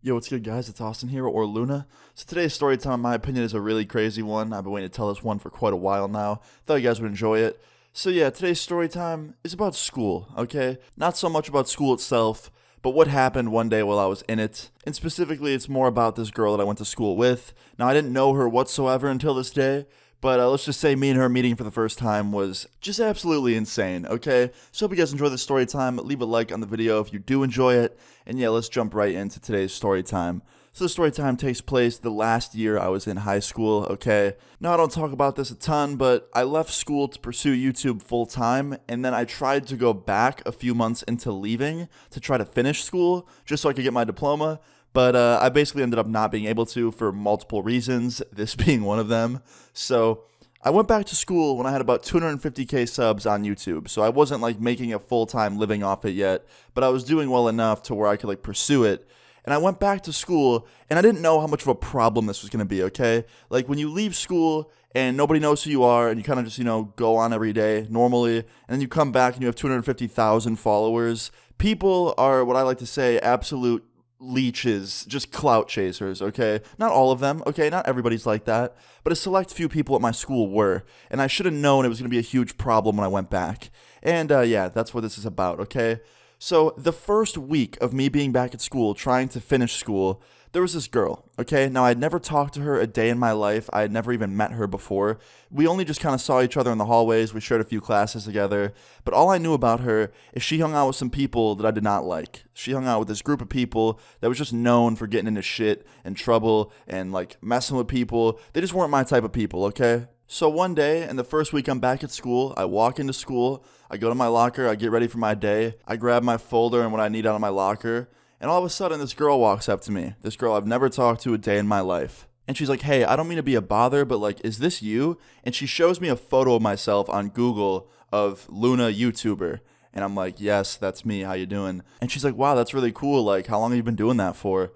Yo, what's good, guys? It's Austin here, or Luna. So today's story time, in my opinion, is a really crazy one. I've been waiting to tell this one for quite a while now. Thought you guys would enjoy it. So yeah, today's story time is about school, okay? Not so much about school itself, but what happened one day while I was in it. And specifically, it's more about this girl that I went to school with. Now, I didn't know her whatsoever until this day, but let's just say me and her meeting for the first time was just absolutely insane, okay? So hope you guys enjoy the story time. Leave a like on the video if you do enjoy it. And yeah, let's jump right into today's story time. So the story time takes place the last year I was in high school, okay? Now, I don't talk about this a ton, but I left school to pursue YouTube full time, and then I tried to go back a few months into leaving to try to finish school just so I could get my diploma. But I basically ended up not being able to for multiple reasons, this being one of them. So I went back to school when I had about 250k subs on YouTube. So I wasn't like making a full-time living off it yet, but I was doing well enough to where I could like pursue it. And I went back to school, and I didn't know how much of a problem this was going to be, okay? Like, when you leave school and nobody knows who you are, and you kind of just, go on every day normally, and then you come back and you have 250,000 followers, people are, what I like to say, absolute leeches, just clout chasers, okay? Not all of them, okay? Not everybody's like that, but a select few people at my school were, and I should have known it was going to be a huge problem when I went back. And yeah, that's what this is about, okay? So the first week of me being back at school, trying to finish school, there was this girl, okay? Now, I'd never talked to her a day in my life. I had never even met her before. We only just kind of saw each other in the hallways. We shared a few classes together. But all I knew about her is she hung out with some people that I did not like. She hung out with this group of people that was just known for getting into shit and trouble and, like, messing with people. They just weren't my type of people, okay? So one day, in the first week I'm back at school, I walk into school, I go to my locker, I get ready for my day, I grab my folder and what I need out of my locker, and all of a sudden this girl walks up to me, this girl I've never talked to a day in my life. And she's like, hey, I don't mean to be a bother, but like, is this you? And she shows me a photo of myself on Google of Luna YouTuber. And I'm like, yes, that's me, how you doing? And she's like, wow, that's really cool, like, how long have you been doing that for?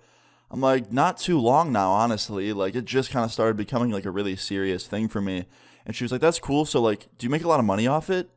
I'm like, not too long now, honestly. Like, it just kind of started becoming, like, a really serious thing for me. And she was like, that's cool. So, like, do you make a lot of money off it?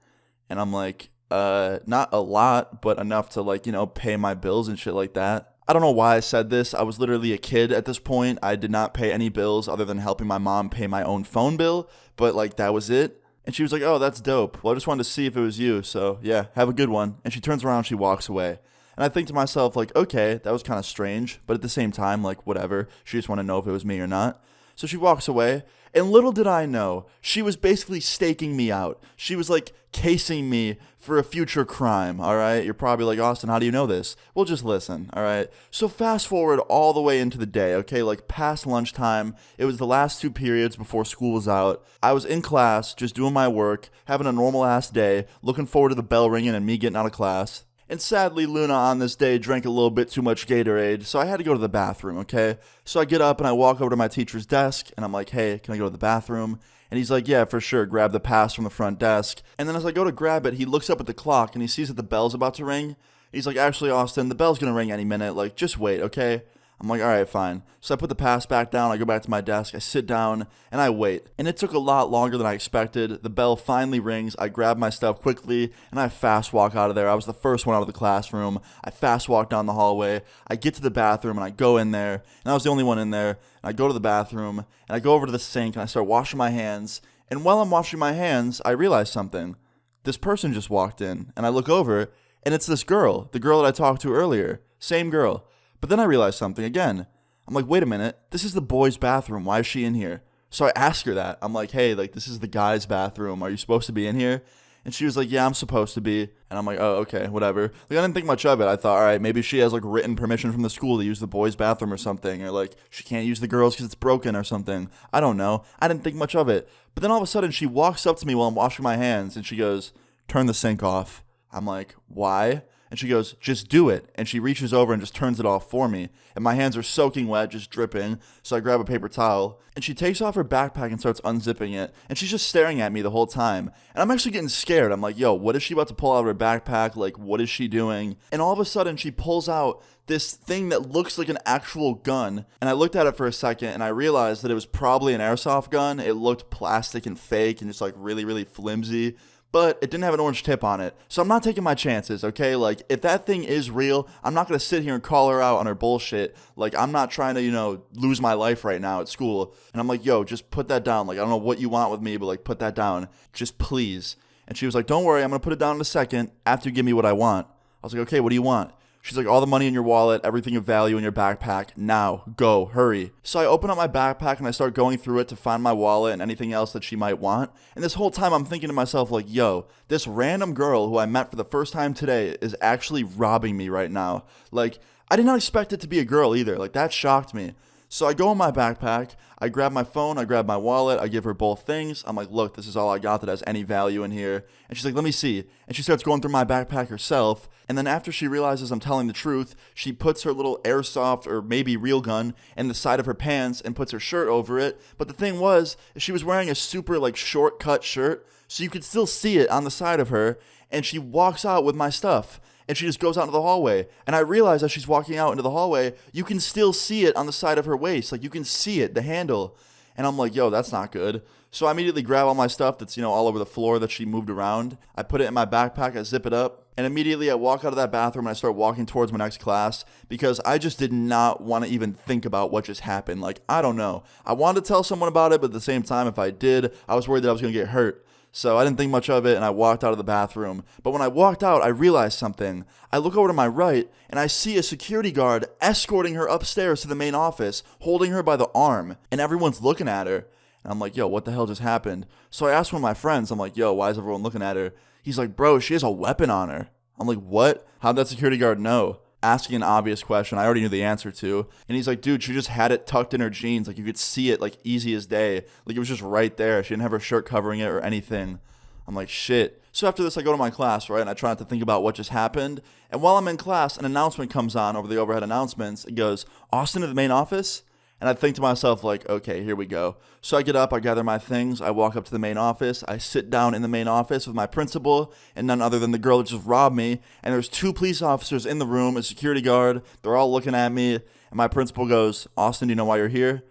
And I'm like, not a lot, but enough to, like, pay my bills and shit like that. I don't know why I said this. I was literally a kid at this point. I did not pay any bills other than helping my mom pay my own phone bill. But, like, that was it. And she was like, oh, that's dope. Well, I just wanted to see if it was you. So, yeah, have a good one. And she turns around, she walks away. And I think to myself, like, okay, that was kind of strange, but at the same time, like, whatever. She just wanted to know if it was me or not. So she walks away, and little did I know, she was basically staking me out. She was, like, casing me for a future crime, all right? You're probably like, Austin, how do you know this? Well, just listen, all right? So fast forward all the way into the day, okay? Like, past lunchtime, it was the last two periods before school was out. I was in class, just doing my work, having a normal-ass day, looking forward to the bell ringing and me getting out of class. And sadly, Luna on this day drank a little bit too much Gatorade, so I had to go to the bathroom, okay? So I get up and I walk over to my teacher's desk, and I'm like, hey, can I go to the bathroom? And he's like, yeah, for sure, grab the pass from the front desk. And then as I go to grab it, he looks up at the clock, and he sees that the bell's about to ring. He's like, actually, Austin, the bell's gonna ring any minute, like, just wait, okay? I'm like, all right, fine. So I put the pass back down, I go back to my desk, I sit down, and I wait. And it took a lot longer than I expected. The bell finally rings, I grab my stuff quickly, and I fast walk out of there. I was the first one out of the classroom. I fast walk down the hallway, I get to the bathroom, and I go in there, and I was the only one in there. And I go to the bathroom, and I go over to the sink, and I start washing my hands. And while I'm washing my hands, I realize something. This person just walked in, and I look over, and it's this girl, the girl that I talked to earlier. Same girl. But then I realized something again. I'm like, wait a minute, this is the boys' bathroom. Why is she in here? So I ask her that. I'm like, hey, like, this is the guys' bathroom. Are you supposed to be in here? And she was like, yeah, I'm supposed to be. And I'm like, oh, okay, whatever. Like, I didn't think much of it. I thought, all right, maybe she has, like, written permission from the school to use the boys' bathroom or something. Or, like, she can't use the girls' because it's broken or something. I don't know. I didn't think much of it. But then all of a sudden, she walks up to me while I'm washing my hands, and she goes, turn the sink off. I'm like, why? And she goes, just do it. And she reaches over and just turns it off for me. And my hands are soaking wet, just dripping. So I grab a paper towel. And she takes off her backpack and starts unzipping it. And she's just staring at me the whole time. And I'm actually getting scared. I'm like, yo, what is she about to pull out of her backpack? Like, what is she doing? And all of a sudden, she pulls out this thing that looks like an actual gun. And I looked at it for a second, and I realized that it was probably an airsoft gun. It looked plastic and fake and just, like, really, really flimsy. but it didn't have an orange tip on it. So I'm not taking my chances, okay? Like, if that thing is real, I'm not gonna sit here and call her out on her bullshit. Like, I'm not trying to, lose my life right now at school. And I'm like, yo, just put that down. Like, I don't know what you want with me, but like, put that down. Just please. And she was like, don't worry, I'm gonna put it down in a second after you give me what I want. I was like, okay, what do you want? She's like, all the money in your wallet, everything of value in your backpack, now, go, hurry. So I open up my backpack and I start going through it to find my wallet and anything else that she might want. And this whole time I'm thinking to myself like, yo, this random girl who I met for the first time today is actually robbing me right now. Like, I did not expect it to be a girl either. Like, that shocked me. So I go in my backpack, I grab my phone, I grab my wallet, I give her both things. I'm like, look, this is all I got that has any value in here. And she's like, let me see. And she starts going through my backpack herself. And then after she realizes I'm telling the truth, she puts her little airsoft or maybe real gun in the side of her pants and puts her shirt over it. But the thing was, she was wearing a super short cut shirt, so you could still see it on the side of her. And she walks out with my stuff. And she just goes out into the hallway. And I realize as she's walking out into the hallway, you can still see it on the side of her waist. Like, you can see it, the handle. And I'm like, yo, that's not good. So I immediately grab all my stuff that's, all over the floor that she moved around. I put it in my backpack, I zip it up. And immediately I walk out of that bathroom and I start walking towards my next class because I just did not want to even think about what just happened. Like, I don't know. I wanted to tell someone about it, but at the same time, if I did, I was worried that I was going to get hurt. So I didn't think much of it, and I walked out of the bathroom. But when I walked out, I realized something. I look over to my right, and I see a security guard escorting her upstairs to the main office, holding her by the arm, and everyone's looking at her. And I'm like, yo, what the hell just happened? So I asked one of my friends, I'm like, yo, why is everyone looking at her? He's like, bro, she has a weapon on her. I'm like, what? How'd that security guard know? Asking an obvious question I already knew the answer to. And he's like, dude, she just had it tucked in her jeans. Like, you could see it, easy as day. Like, it was just right there. She didn't have her shirt covering it or anything. I'm like, shit. So after this, I go to my class, right? And I try not to think about what just happened. And while I'm in class, an announcement comes on over the overhead announcements. It goes, Austin to the main office? And I think to myself, okay, here we go. So I get up, I gather my things, I walk up to the main office, I sit down in the main office with my principal, and none other than the girl that just robbed me, and there's 2 police officers in the room, a security guard, they're all looking at me, and my principal goes, Austin, do you know why you're here?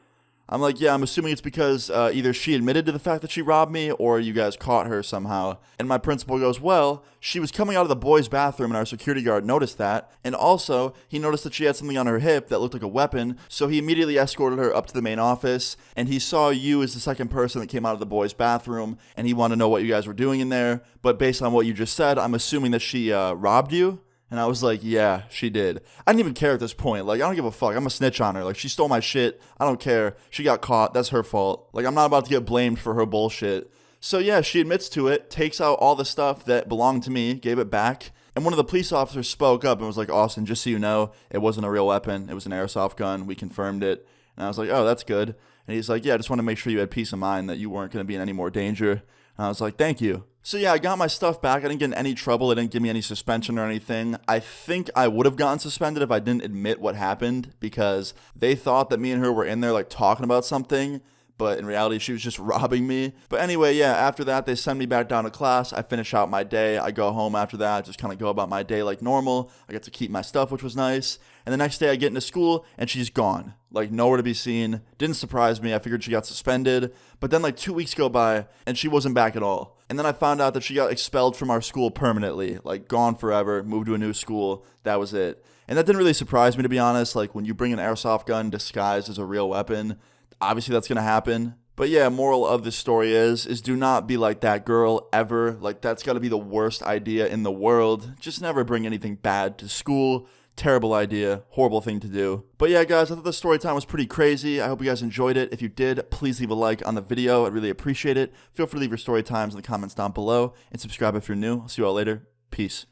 I'm like, yeah, I'm assuming it's because either she admitted to the fact that she robbed me or you guys caught her somehow. And my principal goes, well, she was coming out of the boys' bathroom and our security guard noticed that. And also, he noticed that she had something on her hip that looked like a weapon. So he immediately escorted her up to the main office. And he saw you as the second person that came out of the boys' bathroom. And he wanted to know what you guys were doing in there. But based on what you just said, I'm assuming that she robbed you. And I was like, yeah, she did. I didn't even care at this point. I don't give a fuck. I'm a snitch on her. She stole my shit. I don't care. She got caught. That's her fault. I'm not about to get blamed for her bullshit. So yeah, she admits to it, takes out all the stuff that belonged to me, gave it back. And one of the police officers spoke up and was like, Austin, just so you know, it wasn't a real weapon. It was an airsoft gun. We confirmed it. And I was like, oh, that's good. And he's like, yeah, I just want to make sure you had peace of mind that you weren't going to be in any more danger. And I was like, thank you. So yeah, I got my stuff back. I didn't get in any trouble. It didn't give me any suspension or anything. I think I would have gotten suspended if I didn't admit what happened because they thought that me and her were in there talking about something. But in reality, she was just robbing me. But anyway, yeah, after that, they send me back down to class. I finish out my day. I go home after that, just kind of go about my day like normal. I get to keep my stuff, which was nice. And the next day I get into school and she's gone. Nowhere to be seen. Didn't surprise me. I figured she got suspended. But then 2 weeks go by and she wasn't back at all. And then I found out that she got expelled from our school permanently. Gone forever, moved to a new school. That was it. And that didn't really surprise me, to be honest. When you bring an airsoft gun disguised as a real weapon, obviously that's going to happen. But yeah, moral of this story is do not be like that girl ever. That's got to be the worst idea in the world. Just never bring anything bad to school. Terrible idea. Horrible thing to do. But yeah, guys, I thought the story time was pretty crazy. I hope you guys enjoyed it. If you did, please leave a like on the video. I'd really appreciate it. Feel free to leave your story times in the comments down below. And subscribe if you're new. I'll see you all later. Peace.